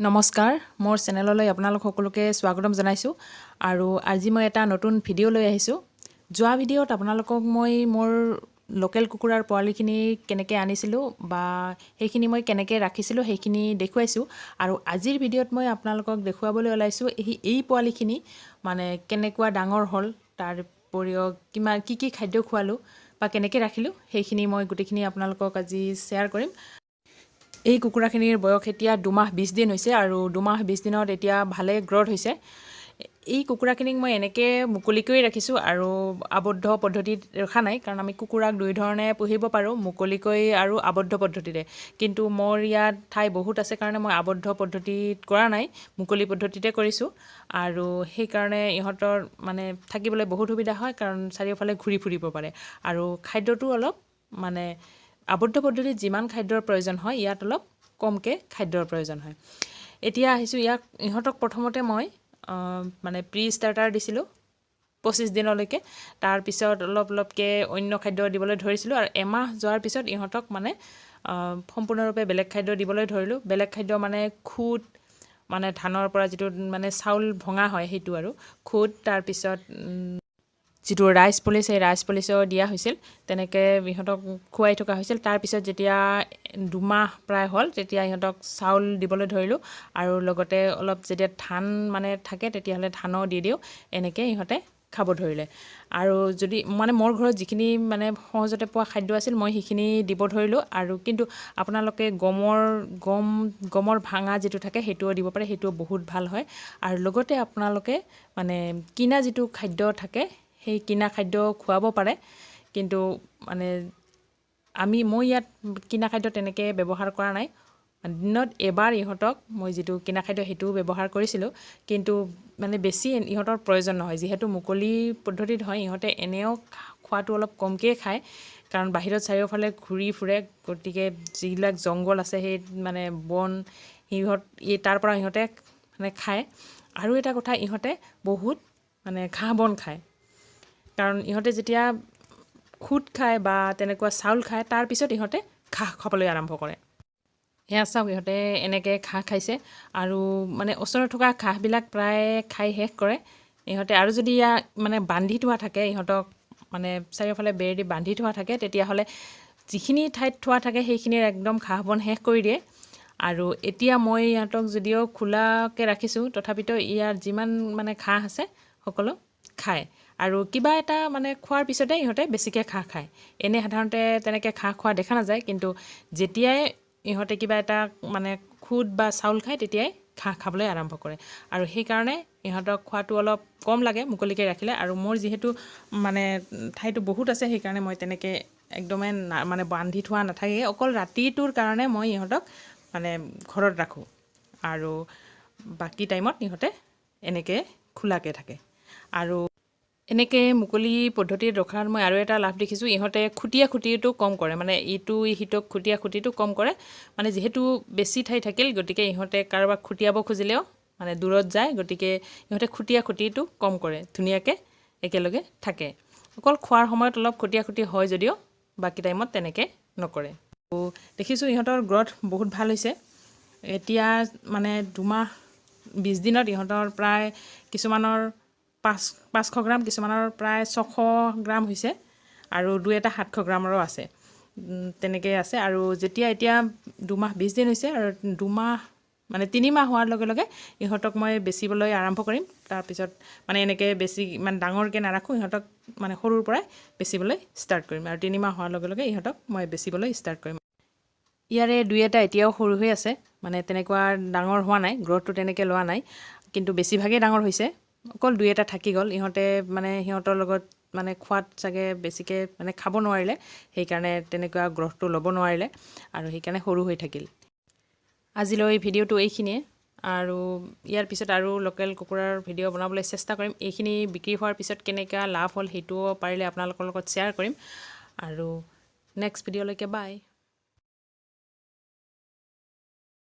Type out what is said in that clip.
নমস্কাৰ মোৰ চেনেললৈ আপোনালোক সকলোকে স্বাগতম জনাইছোঁ আৰু আজি মই এটা নতুন ভিডিঅ' লৈ আহিছোঁ। যোৱা ভিডিঅ'ত আপোনালোকক মই মোৰ লোকেল কুকুৰাৰ পোৱালিখিনি কেনেকৈ আনিছিলোঁ বা সেইখিনি মই কেনেকৈ ৰাখিছিলোঁ সেইখিনি দেখুৱাইছোঁ আৰু আজিৰ ভিডিঅ'ত মই আপোনালোকক দেখুৱাবলৈ ওলাইছোঁ এই পোৱালিখিনি মানে কেনেকুৱা ডাঙৰ হ'ল, তাৰ উপৰিও কি খাদ্য খোৱালোঁ বা কেনেকৈ ৰাখিলোঁ সেইখিনি মই গোটেইখিনি আপোনালোকক আজি শ্বেয়াৰ কৰিম। এই কুকুৰাখিনিৰ বয়স এতিয়া 2 মাহ 20 দিন হৈছে আৰু 2 মাহ 20 দিনত এতিয়া ভালে গ্ৰথ হৈছে। এই কুকুৰাখিনিক মই এনেকৈ মুকলিকৈ ৰাখিছোঁ আৰু আবদ্ধ পদ্ধতিত ৰখা নাই, কাৰণ আমি কুকুৰাক দুই ধৰণে পুহিব পাৰোঁ, মুকলিকৈ আৰু আবদ্ধ পদ্ধতিৰে। কিন্তু মোৰ ইয়াত ঠাই বহুত আছে কাৰণে মই আবদ্ধ পদ্ধতিত কৰা নাই, মুকলি পদ্ধতিতে কৰিছোঁ। আৰু সেইকাৰণে ইহঁতৰ মানে থাকিবলৈ বহুত সুবিধা হয়, কাৰণ চাৰিওফালে ঘূৰি ফুৰিব পাৰে আৰু খাদ্যটো অলপ মানে আবদ্ধ পদ্ধতিত যিমান খাদ্যৰ প্ৰয়োজন হয় ইয়াত অলপ কমকৈ খাদ্যৰ প্ৰয়োজন হয়। এতিয়া আহিছোঁ ইহঁতক প্ৰথমতে মই মানে প্ৰি ষ্টাৰ্টাৰ দিছিলোঁ 25 দিনলৈকে। তাৰপিছত অলপকৈ অন্য খাদ্য দিবলৈ ধৰিছিলোঁ আৰু এমাহ যোৱাৰ পিছত ইহঁতক মানে সম্পূৰ্ণৰূপে বেলেগ খাদ্য দিবলৈ ধৰিলোঁ। বেলেগ খাদ্য মানে খুদ, মানে ধানৰ পৰা যিটো মানে চাউল ভঙা হয় সেইটো আৰু খুদ, তাৰপিছত যিটো ৰাইচ পলিচ সেই ৰাইচ পলিচো দিয়া হৈছিল, তেনেকৈ ইহঁতক খুৱাই থকা হৈছিল। তাৰপিছত যেতিয়া 2 মাহ প্ৰায় হ'ল তেতিয়া ইহঁতক চাউল দিবলৈ ধৰিলোঁ আৰু লগতে অলপ যেতিয়া ধান মানে থাকে তেতিয়াহ'লে ধানো দি দিওঁ, এনেকৈ ইহঁতে খাব ধৰিলে। আৰু যদি মানে মোৰ ঘৰত যিখিনি মানে সহজতে পোৱা খাদ্য আছিল মই সেইখিনি দিব ধৰিলোঁ। আৰু কিন্তু আপোনালোকে গমৰ ভাঙা যিটো থাকে সেইটোও দিব পাৰে, সেইটোও বহুত ভাল হয়। আৰু লগতে আপোনালোকে মানে কিনা যিটো খাদ্য থাকে সেই কিনা খাদ্য খুৱাব পাৰে, কিন্তু মানে মই ইয়াত কিনা খাদ্য তেনেকৈ ব্যৱহাৰ কৰা নাই। দিনত এবাৰ ইহঁতক মই যিটো কিনা খাদ্য সেইটোও ব্যৱহাৰ কৰিছিলোঁ, কিন্তু মানে বেছি ইহঁতৰ প্ৰয়োজন নহয়। যিহেতু মুকলি পদ্ধতিত হয় ইহঁতে এনেও খোৱাটো অলপ কমকৈ খায়, কাৰণ বাহিৰত চাৰিওফালে ঘূৰি ফুৰে, গতিকে যিবিলাক জংঘল আছে সেই মানে বন তাৰ পৰা ইহঁতে মানে খায়। আৰু এটা কথা, ইহঁতে বহুত মানে ঘাঁহ বন খায়, কাৰণ ইহঁতে যেতিয়া খুদ খায় বা তেনেকুৱা চাউল খায় তাৰপিছত ইহঁতে ঘাঁহ খাবলৈ আৰম্ভ কৰে। এয়া চাওক, ইহঁতে এনেকৈ ঘাঁহ খাইছে আৰু মানে ওচৰত থকা ঘাঁহবিলাক প্ৰায় খাই শেষ কৰে ইহঁতে। আৰু যদি মানে বান্ধি থোৱা থাকে ইহঁতক, মানে চাৰিওফালে বেৰ দি বান্ধি থোৱা থাকে, তেতিয়াহ'লে যিখিনি ঠাইত থোৱা থাকে সেইখিনিৰ একদম ঘাঁহ বন শেষ কৰি দিয়ে। আৰু এতিয়া মই ইহঁতক যদিও খোলাকৈ ৰাখিছোঁ, তথাপিতো ইয়াৰ যিমান মানে ঘাঁহ আছে সকলো খায়। আৰু কিবা এটা মানে খোৱাৰ পিছতে ইহঁতে বেছিকৈ ঘাঁহ খায়। এনে সাধাৰণতে তেনেকৈ ঘাঁহ খোৱা দেখা নাযায়, কিন্তু যেতিয়াই ইহঁতে কিবা এটা মানে খুদ বা চাউল খায় তেতিয়াই ঘাঁহ খাবলৈ আৰম্ভ কৰে। আৰু সেইকাৰণে ইহঁতক খোৱাটো অলপ কম লাগে মুকলিকৈ ৰাখিলে। আৰু মোৰ যিহেতু মানে ঠাইটো বহুত আছে সেইকাৰণে মই তেনেকৈ একদমেই মানে বান্ধি থোৱা নাথাকে, অকল ৰাতিটোৰ কাৰণে মই ইহঁতক মানে ঘৰত ৰাখোঁ আৰু বাকী টাইমত ইহঁতে এনেকৈ খোলাকৈ থাকে। আৰু এনেকৈ মুকলি পদ্ধতিত ৰখাৰ মই আৰু এটা লাভ দেখিছোঁ, ইহঁতে খুটিটো কম কৰে, মানে ইটো সিটোক খুটিটো কম কৰে। মানে যিহেতু বেছি ঠাই থাকিল গতিকে ইহঁতে কাৰোবাক খুটিয়াব খুজিলেও মানে দূৰত যায়, গতিকে ইহঁতে খুটিটো কম কৰে, ধুনীয়াকৈ একেলগে থাকে। অকল খোৱাৰ সময়ত অলপ খুটি হয় যদিও বাকী টাইমত তেনেকৈ নকৰে। আৰু দেখিছোঁ ইহঁতৰ গ্ৰথ বহুত ভাল হৈছে। এতিয়া মানে 2 মাহ 20 দিনত ইহঁতৰ প্ৰায় কিছুমানৰ 500 গ্ৰাম, কিছুমানৰ প্ৰায় 600 গ্ৰাম হৈছে আৰু 2-এটা 700 গ্ৰামৰো আছে, তেনেকৈ আছে। আৰু এতিয়া 2 মাহ 20 দিন হৈছে আৰু 2 মাহ মানে 3 মাহ হোৱাৰ লগে লগে ইহঁতক মই বেচিবলৈ আৰম্ভ কৰিম। তাৰপিছত মানে এনেকৈ বেছি ইমান ডাঙৰকৈ নাৰাখোঁ, ইহঁতক মানে সৰুৰ পৰাই বেচিবলৈ ষ্টাৰ্ট কৰিম। আৰু 3 মাহ হোৱাৰ লগে লগে ইহঁতক মই বেচিবলৈ ষ্টাৰ্ট কৰিম। ইয়াৰে 2-এটা এতিয়াও সৰু হৈ আছে, মানে তেনেকুৱা ডাঙৰ হোৱা নাই, গ্ৰথটো তেনেকৈ লোৱা নাই, কিন্তু বেছিভাগেই ডাঙৰ হৈছে। অকল 2-এটা থাকি গ'ল। ইহঁতে মানে সিহঁতৰ লগত মানে খোৱাত চাগে বেছিকৈ মানে খাব নোৱাৰিলে, সেইকাৰণে তেনেকুৱা গ্ৰথটো ল'ব নোৱাৰিলে আৰু সেইকাৰণে সৰু হৈ থাকিল। আজিলৈ ভিডিঅ'টো এইখিনিয়ে, আৰু ইয়াৰ পিছত আৰু লোকেল কুকুৰাৰ ভিডিঅ' বনাবলৈ চেষ্টা কৰিম। এইখিনি বিক্ৰী হোৱাৰ পিছত কেনেকুৱা লাভ হ'ল সেইটোও পাৰিলে আপোনালোকৰ লগত শ্বেয়াৰ কৰিম। আৰু নেক্সট ভিডিঅ'লৈকে বাই।